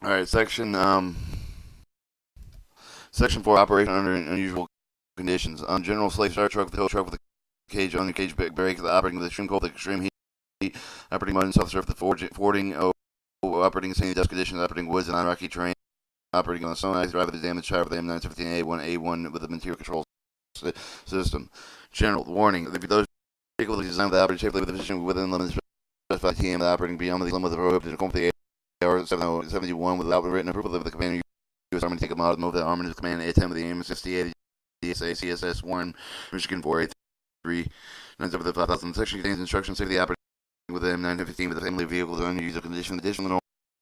All right, section 4, operation under unusual conditions. General slave start truck with the tow truck with the cage on the cage brake, the operating with extreme cold, the extreme heat, operating mud and soft surf, the fording, operating in sandy dust conditions, operating woods and on rocky terrain, operating on the stone ice, drive with the damaged tire with the M915A1 with the material control system. General warning: those vehicles designed with the operating safely with the position within limits specified TM, the operating beyond the limit of the road to conform with the AR 7071 without written approval of the commander. U.S. Army to take them out, move the Army to command A-10 with the AIM-68, DSA, CSS 1, Michigan 483, 9 the 5000. Section contains instructions to the operating with the M915 with the family vehicles under user condition. Additional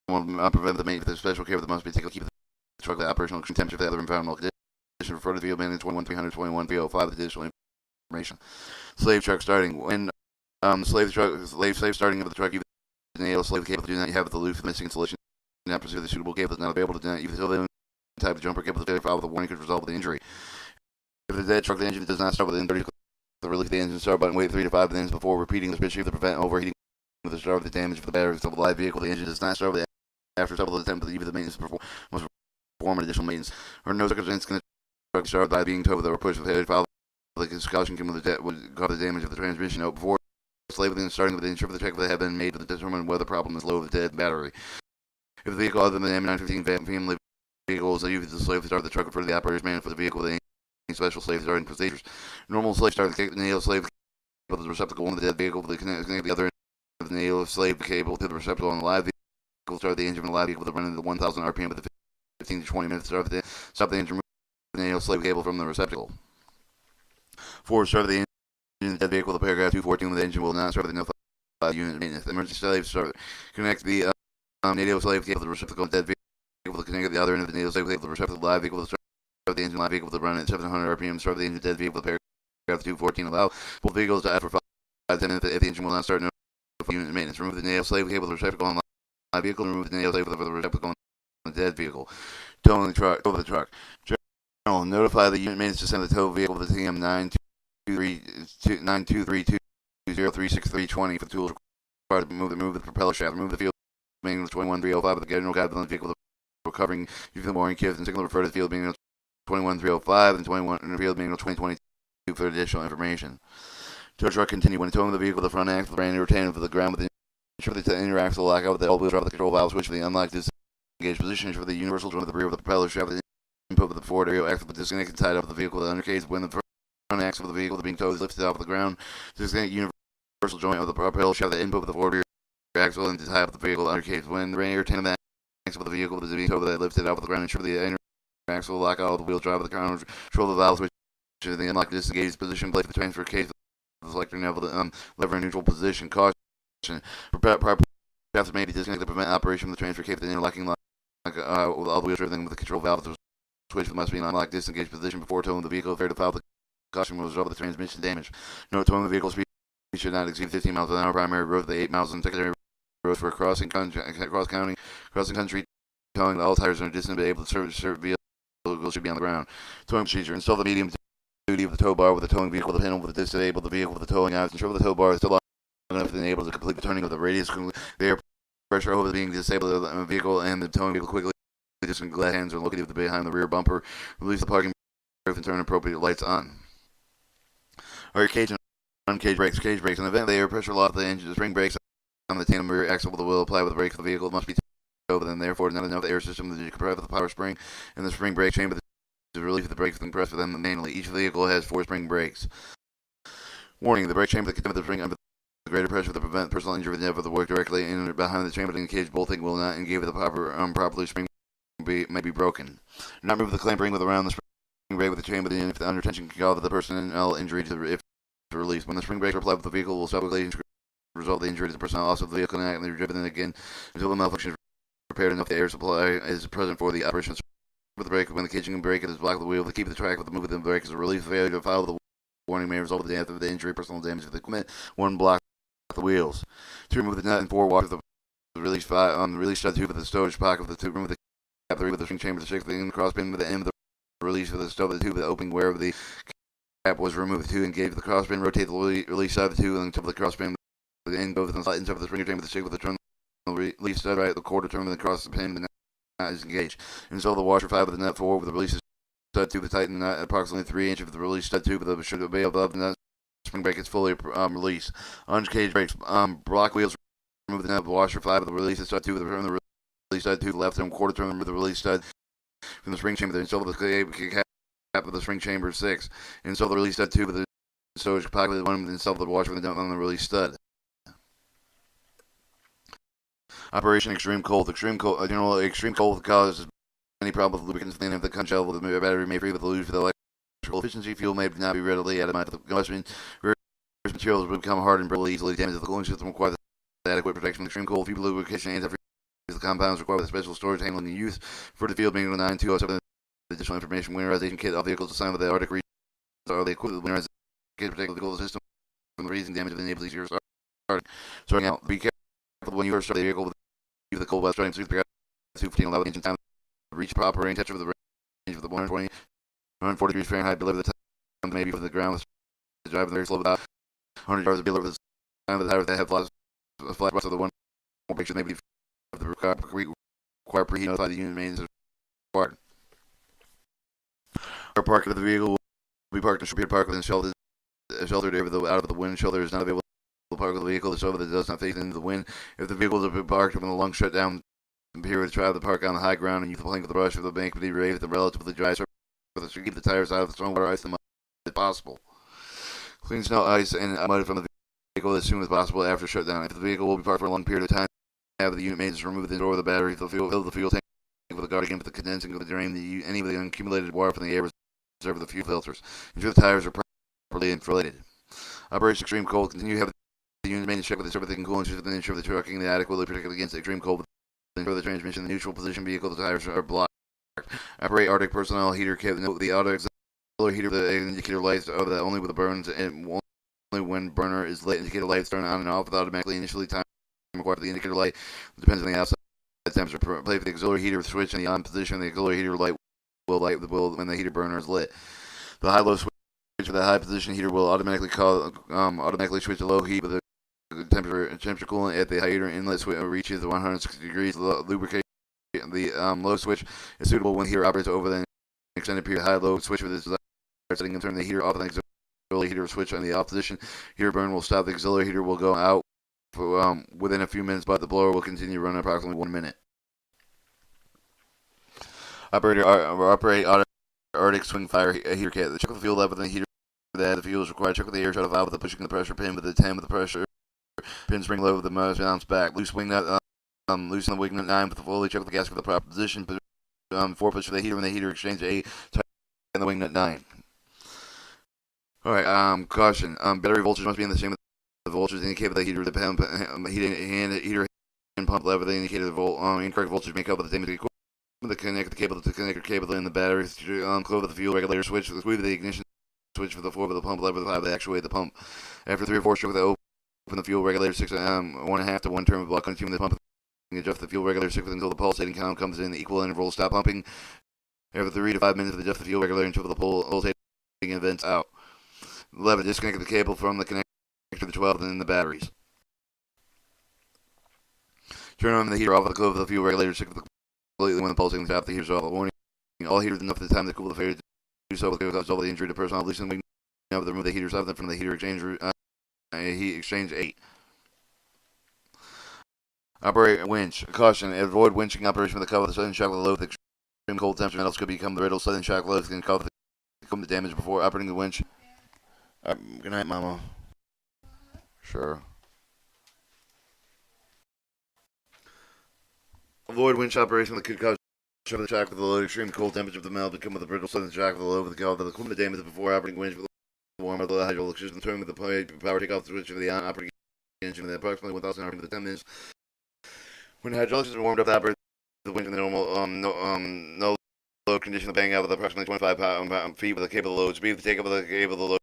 prevent the maintenance with special care that must be taken to keep the truck the operational temperature of the other environmental condition. Refer to the field manual 21321 305 with additional information. Slave truck starting. When slave starting of the truck, even the nail slave cable do not have the loop missing installation. Do not pursue the suitable cable is not available. Do not use the type of jumper cable to file with a warning could result with the injury. If the dead truck the engine does not start within 30 the release the engine start button, wait 3 to 5 minutes before repeating the switch to prevent overheating with the start of the damage for the batteries of the live vehicle. The engine does not start with after several attempts to leave the maintenance must perform additional maintenance. Or no circumstance can the truck start by being towed or pushed with head file like a caution can would cause the damage of the transmission. Note before slave within starting with the ensure the check that have been made to determine whether the problem is low of the dead battery. If the vehicle other than the M915 family vehicles that use the slave to start the truck refer to the operator's manual for the vehicle with any special slave starting procedures. Normal slave start the nail slave cable to the receptacle on the dead vehicle to connect the other end of the nail slave cable to the receptacle on the live vehicle. Start the engine from the live vehicle to run into 1000 RPM with the 15 to 20 minutes. Stop the engine, remove the nail slave cable from the receptacle. 4. Start the engine in the dead vehicle. The paragraph 214 with the engine will not start with the notified unit maintenance. Emergency slave start. Connect the nail slave cable to the receptacle on the dead vehicle to connect the other end of the nail slave cable to the receptacle live vehicle to start the engine live vehicle to run at 700 RPM. Start the engine dead vehicle. The paragraph 214 allow both vehicles to add for 5-10 minutes if the engine will not start. Notified unit maintenance. Remove the nail slave cable to the receptacle on the live vehicle. Remove the nail slave for the receptacle on the dead vehicle. Tow the truck. General, notify the unit maintenance to send the tow vehicle to the TM 92320363320 for the tools required to move the propeller shaft. Remove the field manual 21305 with the general guide on the vehicle recovering using the mooring kit and signal refer to the field manual 21305 and 21 and the field manual 2022 for additional information. Tow truck continue. When towing the vehicle, the front axle ran retained for the ground with the ensure the inner axle lock out with the all-wheel drive, the control valve switch for the unlock disengage position for the universal joint of the rear of the propeller shaft, the input with the forward aerial axle disconnected tied up with the vehicle, the undercase when the front axle of the vehicle being towed is lifted off the ground, disconnect universal joint of the propeller shaft, the input with the forward rear axle and to tie up the vehicle, the undercase when the rear end of the axle of the vehicle is being towed that lifted off the ground, ensure the inner axle lock out of the wheel drive of the ground, control the valve switch to the unlock disengage position, place the transfer case the selector lever in neutral position. Caution: proper shafts may be disconnected to prevent operation of the transfer case. The interlocking lock with all the wheels driven with the control valve. The switch must be in unlocked disengage position before towing the vehicle. Fair to file the caution will result in the transmission damage. No towing the vehicle speed should not exceed 15 miles an hour. Primary road, the 8 miles and secondary roads for crossing country towing. All tires are distant but able to serve vehicles should be on the ground. Towing procedure: install the medium duty of the tow bar with the towing vehicle, the panel with the disable the vehicle with the towing eyes. Ensure the tow bar is still long enough to enable to complete the turning of the radius. The air pressure over being disabled the vehicle and the towing vehicle quickly. Just glad hands are located behind the rear bumper. Release the parking brake and turn appropriate lights on. Alright, cage and uncage brakes. Cage brakes. In the event the air pressure loss of the engine, the spring brakes on the tandem rear axle will apply with the brakes of the vehicle. It must be towed and therefore not enough air system to compress the power spring and the spring brake chamber to relieve the brakes and compress for them manually. Each vehicle has 4 spring brakes. Warning: the brake chamber that contains the spring under the greater pressure to prevent personal injury never the work directly in behind the chamber. The cage bolting will not engage with the properly spring may be broken. Do not move the clamp ring with around the spring brake with the chamber if the under tension can cause the personnel injury to if released. When the spring brakes are applied with the vehicle will subsequently result the injury to the personnel. Also, the vehicle cannot be driven again until the malfunction is repaired enough the air supply is present for the operation with the brake. When the caging and brake is blocked the wheel to keep the track with the move of the brake is a relief. Failure to follow the warning may result in the death of the injury, personal damage of the equipment. 1. Block the wheels. 2. Remove the nut and 4. Wash the release release stud tube with the stowage pocket of the tube. Remove the cap 3 with the string chamber to 6 the cross pin with the end of the release of the stove of the tube. The opening where of the cap was removed. 2. Engage the cross pin. Rotate the release side of the tube until the cross pin with the end of the slide inside of the spring chamber to 6 with the turn release stud right the quarter turn and cross the pin. is engaged. Install the washer 5 with the nut 4 with the release stud tube. The tighten nut at approximately 3 inches with the release stud tube. The should be above the nut. Spring brake is fully released. Uncaged brakes. Block wheels. Remove the nut of the washer 5 with the release stud tube. The release stud to the left and quarter turn. Remove the release stud from the spring chamber. Install the cap of the spring chamber 6. Install the release stud tube with the storage pocket 1. Install the washer with the nut on the release stud. Operation Extreme Cold. Extreme cold causes any problem with lubricants within the conchal with the battery may free with the lose for the electrical efficiency. Fuel may not be readily added to the combustion. Various materials will become hard and brittle, easily damage the cooling system. Requires adequate protection from extreme cold. Fuel lubrication and the compounds required with special storage handling and use for the field. Being 9207. Additional information: winterization kit. All vehicles assigned with the Arctic region are the equipped with winterization kit to protect the cooling system from the freezing damage that enables easier starting out. Be careful when you first start the vehicle with the cold weather starting to 215 allow the engine time to reach proper range temperature with the range of the 120 140 degrees Fahrenheit. Deliver the time maybe from the ground with the drive very slow without 100 yards of deliver the time of the tires that have flat spots of the one picture maybe of the required preheat. Notify the unit maintenance required. Our park of the vehicle will be parked in a park within sheltered out of the wind. Shelter is not available to park the vehicle so that it does not face into the wind. If the vehicle is parked when the long shutdown period, try to park on the high ground and use the plank with the brush of the bank to be raised with the relatively dry surface to keep the tires out of the stormwater ice and mud as possible. Clean snow, ice, and mud from the vehicle as soon as possible after shutdown. If the vehicle will be parked for a long period of time, have the unit maintenance remove the door of the battery, fill the fuel tank with a guard again for the condensing of the drain, any of the accumulated water from the air reserve the fuel filters. Ensure the tires are properly inflated. Operation Extreme Cold. Continue to have the unit maintenance check with the everything cooling system and ensure the trucking is adequately protected against extreme cold. Ensure the transmission in the neutral position vehicle, the tires are blocked. Operate Arctic personnel heater kit. Note the auto auxiliary heater, the indicator lights are the only with the burns and only when burner is lit. Indicator lights turn on and off without automatically initially time required for the indicator light. Depends on the outside temperature. Play for the auxiliary heater switch in the on position. The auxiliary heater light will light when the heater burner is lit. The high-low switch for the high position heater will automatically switch to low heat with the temperature coolant at the heater inlet switch reaches the 160 degrees. Lubricate the low switch is suitable when the heater operates over the extended period. High-low switch with this setting and turn the heater off. The auxiliary heater switch on the off position. Heater burn will stop. The auxiliary heater will go out for, within a few minutes, but the blower will continue running approximately 1 minute. Operate Arctic swing fire heater kit. Check the fuel level in the heater. The fuel is required. Check with the air shuttle valve with the pushing the pressure pin with the 10 with the pressure pin spring low with the motor bounce back. Loose wing nut. Loosen the wing nut 9 with the fully. Check with the gasket for the proper position. 4 push for the heater when the heater exchange 8. Tighten the wing nut 9. Alright, caution. Battery voltage must be in the same with the voltage indicated by the heater. The pump, heater and pump lever. The indicator incorrect voltage make up with the same equipment. The connector cable in the battery. Close the fuel regulator switch. The squeeze of the ignition switch for the 4 with the pump lever. The 5 to actuate the pump. After 3 or 4 strokes, open the fuel regulator 6 1.5 to 1 turn of block on the pump. Adjust the fuel regulator 6 until the pulsating count comes in the equal interval. Stop pumping. After 3 to 5 minutes, adjust the fuel regulator until the pulsating events out. 11. Disconnect the cable from the connector to the 12 and then the batteries. Turn on the heater off. Close the fuel regulator 6 completely when the pulsating stops. The heater's off. Warning: all heaters enough at the time to cool the fire. Do so without the injury to personnel. Loosen the wing to remove the heater something from the heater exchange heat exchange 8. Operate winch. Caution: avoid winching operation with the cover. The sudden shock of the load with extreme cold temperature metals could become brittle. Sudden shock loads can cause the damage before operating the winch. Good night, Mama. Sure. Avoid winch operation that could cause the shock with the load. Extreme cold temperature of the metal become with the brittle sudden shock of the load with the cause the equipment damage before operating winch with the warm of the hydraulic system. Turn with the power take off switch of the operating engine at approximately 1,000 RPM for 10 minutes. When the hydraulic system warmed up, to operate the winch in the normal no load condition, the bang out with approximately 25 feet with the cable load speed. The take up of the cable the load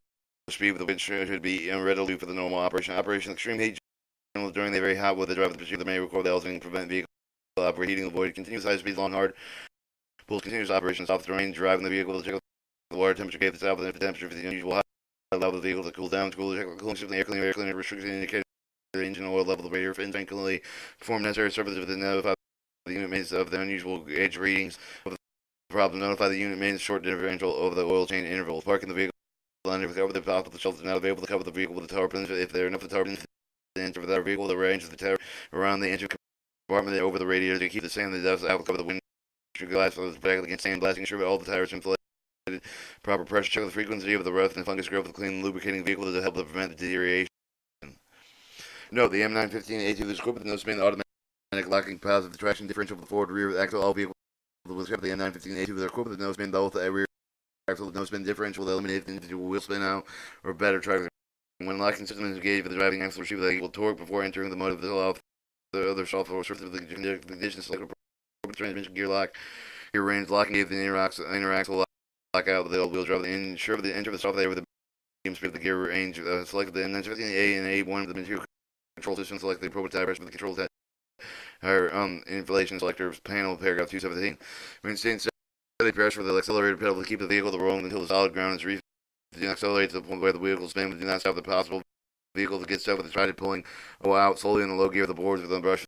speed with the winch should be readily for the normal operation. Operation extreme heat during the very hot weather drive the procedure that may record the alternating prevent vehicle overheating. Avoid continuous high speed long hard pulls continuous operation soft terrain driving the vehicle to check the water temperature gauge itself and if the temperature is unusual high allow the vehicle to cool down. Check the cooling system, the air cleaner restrictions indicator the engine oil level, the radiator fins, and perform necessary services within the the unit maintenance of the unusual edge readings of the problem. Notify the unit maintenance short differential over the oil change interval. Parking the vehicle under the cover the top of the shelter not available to cover the vehicle with the tower pins. If there are enough of the tower pins to enter the vehicle, the range of the tower around the engine compartment over the radiator to keep the sand and the dust out to cover the windshield glass so it's protected against sand blasting. Ensure that all the tires are inflated. Proper pressure. Check the frequency of the rust and fungus growth with clean lubricating vehicle to help to prevent the deterioration. No, the M915A2 is equipped with no spin automatic locking positive traction differential for the forward rear axle. All vehicles will accept the M915A2 are equipped with no spin both rear axle with no spin differential will eliminate the individual wheel spin out or better traction. When locking system is engaged with the driving axle, receive the equal torque before entering the mode of the other software surface of the conditions select transmission gear lock, gear range locking if the inner axle lock out with the old wheel drive. Ensure the enter the software with the medium speed of the gear range. Select the M915A and A1 of the material control system. Select the prototype with the control tire inflation selector panel paragraph 217. Maintain steady pressure with the accelerator pedal to keep the vehicle rolling until the solid ground is reached. Do not accelerate to the point where the vehicle spin, but do not stop the possible vehicle to get stuck with the tried pulling out slowly in the low gear of the boards with the brush.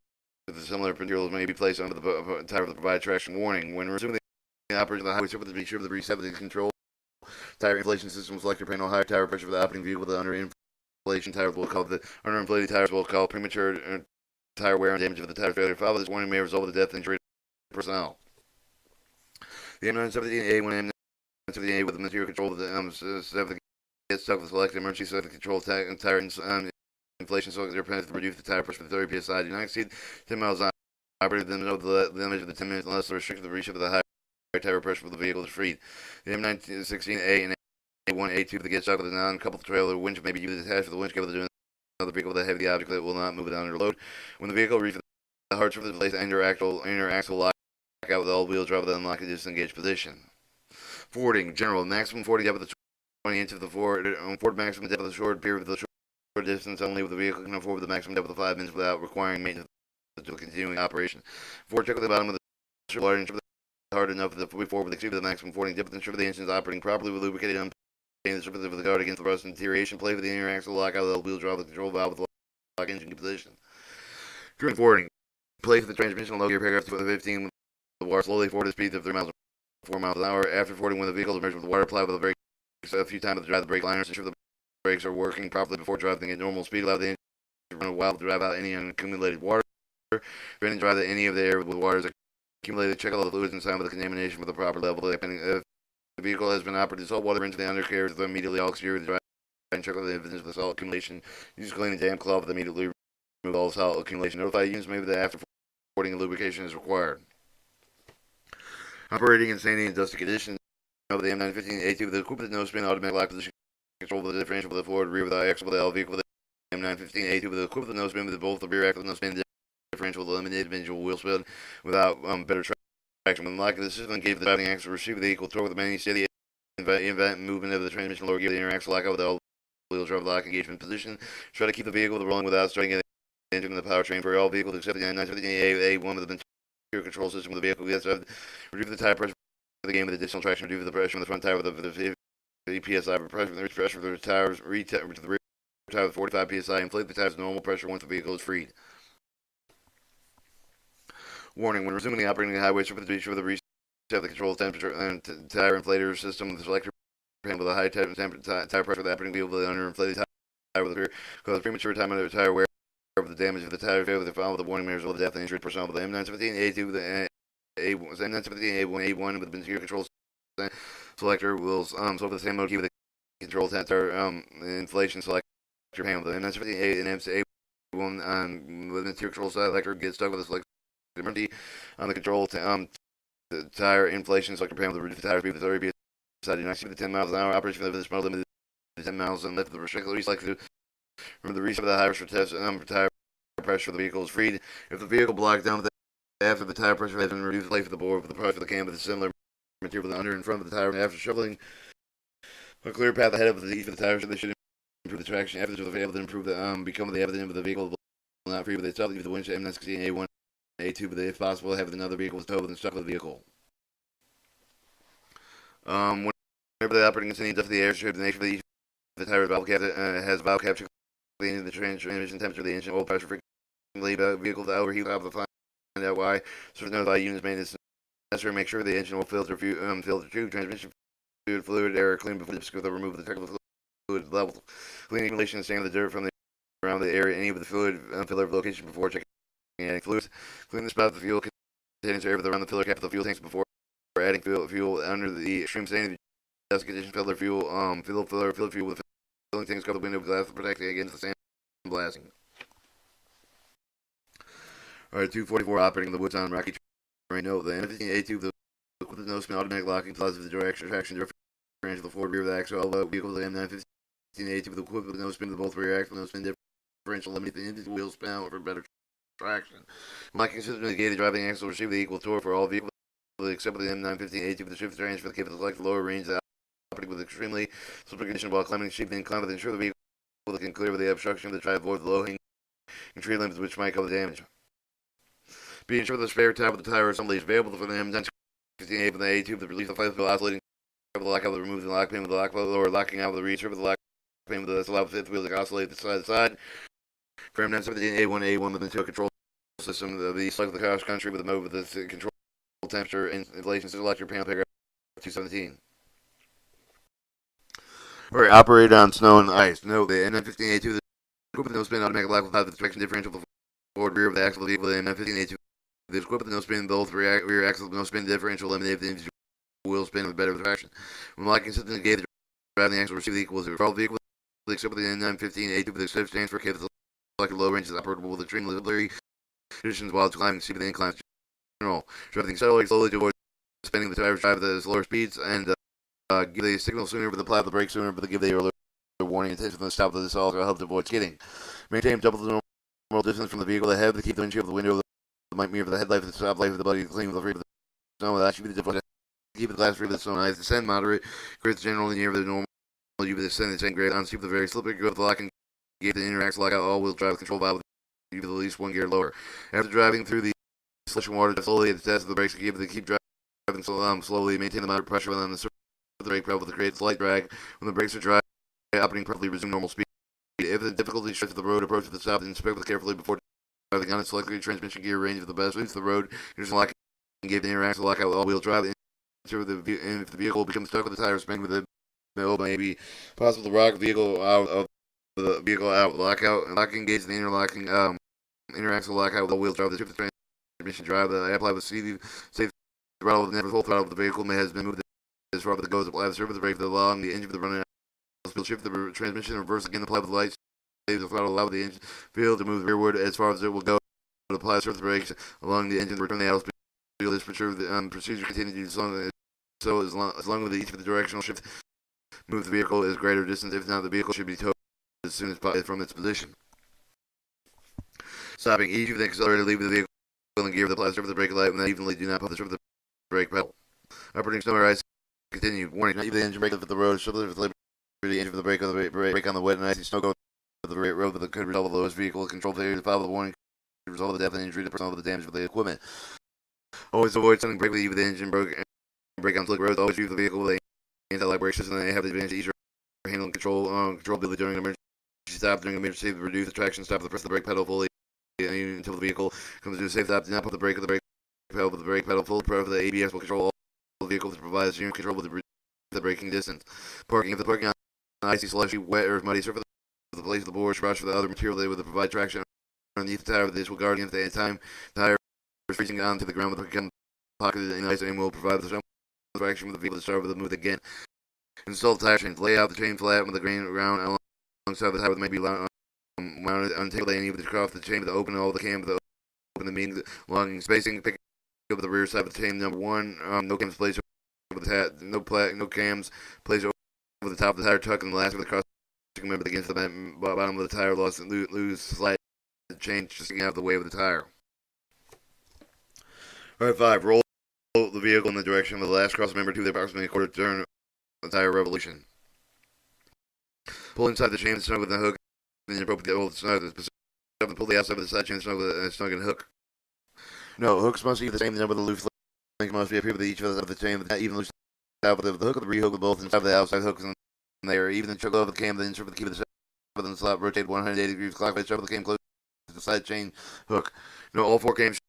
The similar materials may be placed under the tire to provide traction warning. When resuming the operation of the highway surface, be sure to reset the control tire inflation system selector panel. Higher tire pressure for the operating vehicle. The underinflation tires will call the underinflated tires will call premature tire wear and damage of the tire failure. Follow this warning may result in the death and injury of personnel. The M917A when M917A with the material control of the gets stuck with select emergency select control tire inflation selector penalty to reduce the tire pressure for 30 psi. Do not exceed 10 miles an hour. Operated them know the limit of the 10 minutes unless the restriction of the reach of the high tire pressure for the vehicle is freed. The M916A and A1A2 that get stuck with a non-coupled trailer winch may be used attached to the winch cable to another vehicle with a heavy object that will not move it under load. When the vehicle reaches the hard surface, place inner axle lock out with the all-wheel drive with unlock and disengage position. Fording general maximum 40 depth of the 20 inches of the Ford maximum depth of the short period of the short distance only with the vehicle can afford the maximum depth of 5 minutes without requiring maintenance to continuing operation. Ford check at the bottom of the large ensure hard enough that before with exceed the maximum fording depth ensure the engine is operating properly with lubricated and the surface of the guard against the rust and deterioration. Play with the inner axle lock out of the wheel drive the control valve with lock engine position. During fording, place with the transmission low gear paragraph 215 with the water slowly forward at speeds of 3 miles 4 miles an hour. After fording, when the vehicle is measured with water, apply with the brakes a few times to drive the brake liners. Ensure the brakes are working properly before driving at normal speed. Allow the engine to run a while to drive out any unaccumulated water. Prevent and drive any of the air with water is accumulated. Check all the fluids inside with the contamination for the proper level. If the vehicle has been operated, salt water into the undercarriage, immediately all exterior the drive and check all the evidence of the salt accumulation. Use a clean and damp cloth with immediately remove all salt accumulation. Notify units maybe that after fording lubrication is required. Operating in sandy and dusty conditions. Of the M915A2 with the equipped no spin automatic lock position control with the differential for the forward rear with the axle with the L vehicle with the M915A2 with the equipped no spin with both the rear axle no spin differential with eliminated individual wheel spin without better traction. When locking the system gave the driving axle receive the equal torque with the manual steady invent movement of the transmission lower gear the inner axle lock out with the all wheel drive lock engagement position. Try to keep the vehicle rolling without starting the engine and the powertrain for all vehicles except the M915A1 with the material control system with the vehicle. Yes, reduce the tire pressure the game with additional traction due to the pressure on the front tire with the 50 psi pressure for the tires to the rear tire with 45 psi. Inflate the tires to normal pressure once the vehicle is freed. Warning: when resuming the operating the highway surface, be sure to reset the control temperature and tire inflator system with the selector panel with a high tire pressure of the operating vehicle with the underinflated tire with the rear cause premature time of the tire wear of the damage of the tire failure with the follow the warning may result in death and injury personnel with the M917A2 with the M917A1 with the material control selector will so the same mode key with the control tire inflation selector panel. The M917A and M917A1 with the material control selector get stuck with the selector on the control the tire inflation selector panel to reduce the tire speed with 30 psi. Do not exceed the 10 miles an hour operation for this model limited to 10 miles and lift the restricted selector. Remember the reset of the high pressure test for tire pressure of the vehicle is freed. If the vehicle blocks down with after the tire pressure has been reduced, play for the board with the pressure of the cam with a similar material with the under and front of the tire. After shoveling a clear path ahead of the each of the tires, they should improve the traction. After the able to improve the become the evidence of the vehicle will not free with itself. Leave the winch M916A1, A2, but if possible, have another vehicle towed and stuck with the vehicle. Whenever the operating is any depth of the air, the nature of the tire valve cap has valve capture the transmission temperature of the engine, oil pressure frequently vehicle to overheat out of the out why. So notify units maintenance necessary. Make sure the engine will filter tube, transmission fluid, air clean before the remove the technical fluid level. Clean accumulation and sand the dirt from the around the area, any of the fluid filler location before checking adding fluids. Clean the spout of the fuel containers area around the filler cap of the fuel tanks before adding fuel under the extreme sandy dust condition. Filler fuel, filler fuel with filling tanks cover the window glass to protect against the sand blasting. Alright, 244 operating the woods on rocky terrain. No, the N15A2 with the no spin automatic locking positive direction traction differential the forward rear of the axle vehicle. The M915A2 with equipped with no spin to both rear axle, no spin differential eliminate the engine wheel spin out for better traction. Locking system negated driving axle receive the equal torque for all vehicles except for the M915A2 with the shift transfer the capable select lower range operating with extremely slippery condition while climbing sheep then climb with ensure the vehicle can clear with the obstruction of the try to avoid the low hanging tree limbs which might cause damage. Be ensured the spare tab of the tire assembly is available for the M915A with the A2 to release the flywheel oscillating the lockout, remove the lock pin with the lock or locking out with the reach with the lock pin with the allow the fifth wheel to oscillate the side to side. For M915A1 with the two control system, the select the cross country with the mode with the control temperature and inflation select your panel paragraph 217. Alright, operate on snow and ice. No, the M915A2 the equipped with no spin automatic lock without the traction differential the forward rear of the axle of the vehicle. The M915A2 the equipped with no spin both rear axles no spin differential eliminate the engine wheel spin with better traction. When locking system gave the driving axle receive the equals for all vehicles except for the N915A2 with the shift transfer cable selected low range is operable with extreme delivery conditions while climbing steep the inclines. General driving accelerate slowly to avoid spinning the tires drive at slower speeds and give the signal sooner but apply the brake sooner but give the earlier warning attention from the stop of this also help to avoid skidding. Maintain double the normal distance from the vehicle ahead to keep the windshield of the window might mirror the headlight of the stop light of the body clean with the free of the snow. That should be the difference. Keep the glass free of the snow. As descend moderate, grades generally near the normal. You would descend the 10 grade on steep the very slippery. Go to the locking gate, the inner axle lockout, all-wheel drive control valve. You with at least one gear lower. After driving through the slush and water, slowly at the test of the brakes, keep driving slowly. Maintain the moderate pressure on the surface of the brake pedal to create slight drag. When the brakes are dry, operating properly, resume normal speed. If the difficulty stretches the road, approach with the stop and inspect with carefully before driving on it. Select your transmission gear range of the best suits the road. Here's the locking gate, the inner axle lockout with all-wheel drive. If the vehicle becomes stuck with the tire spinning with the middle, may be possible to rock the vehicle out of the vehicle out. Lockout and locking gauge the inner axle lockout with all wheel drive. The shift the transmission drive. The apply with safe throttle with never full throttle of the vehicle may has been moved as far as it goes. Apply the surface brake along the engine for the running. Shift the transmission reverse again. Apply with the lights. Save the throttle. Allow the engine field to move rearward as far as it will go. Apply surface brakes along the engine. Return the idle speed. This procedure continues as long as each of the directional shift move the vehicle is greater distance. If not, the vehicle should be towed as soon as possible from its position. Stopping each of the accelerator, leave the vehicle and gear with the plastic of the brake light, and then evenly do not pump the surface of the brake pedal. Operating snow or ice continue. Warning: not leave the engine brake for the road. Shoulder the engine for the brake on the wet and icy snow go to the road that could result in the lowest vehicle control failure. Follow the warning could result in the death and injury to the person with the damage of the equipment. Always avoid sending brake leave with the engine brake on slick roads. Always use the vehicle with a anti-lock brake system. They have the advantage of easier handling control ability during an emergency stop. During an emergency, reduce the traction stop. Press the brake pedal fully until the vehicle comes to a safe stop. Do not put the brake on the brake pedal with the brake pedal full. Pro for the ABS will control all the vehicles to provide the steering control with the braking distance. Parking: if the parking on icy, slushy, wet, or muddy surface, the place of the board, brush for the other material, they would provide traction underneath the tire. This will guard against the time tire reaching onto the ground with the pocketed in ice and will provide the traction with the vehicle to start with the move again. Install the tire chains. Lay out the chain flat with the grain around alongside the tire with maybe mounted untangle any of the off the chain with the open all the cam with the open the means long spacing. Pick up the rear side of the chain number 1. No cams placed over the no cams placed over the top of the tire tuck and the last of the cross. Remember against the bottom of the tire loss and lose slight change just out of the way of the tire. Alright, 5. Roll the vehicle in the direction of the last cross member to the approximately quarter turn of the tire revolution. Pull inside the chain snug with the hook and the appropriate hold snug. Pull the outside of the side chain snug with a snug and hook. No, hooks must be the same number of the loose link must be appear with each of the chain, even loose out with the hook of the rehook with both inside of the outside hooks and there. Even the choke of the cam, the insert of the key with the seven the slot, rotate 180 degrees clockwise, shove the cam close to the side chain hook. No, all 4 cams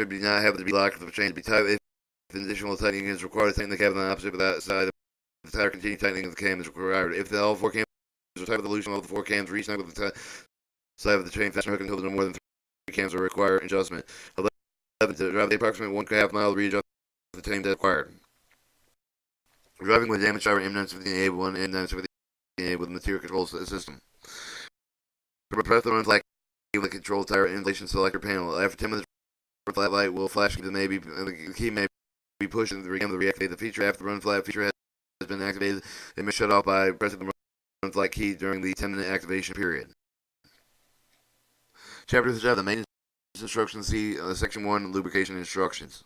be not have to be locked for the chain to be tight. If additional tightening is required, tighten the cab on the opposite of that side. The tire continued tightening of the cam is required. If all four cams are tight with the loosening of the four cams, re-snug with the side of the chain fasten hook until no more than 3 cams are required adjustment. 11. To drive the approximate 1.5 mile, readjust the chain that required. Driving with damaged tire, M9 with the A1 and M9 with the A with the material control system. Press the run flag of the control tire inflation selector panel. After 10 minutes, the flat light will flash. The key may be pushed into the reactivate the feature. After the run flat feature has been activated, it may shut off by pressing the run flat key during the 10-minute activation period. Chapter 7, the maintenance instructions. See Section 1, lubrication instructions.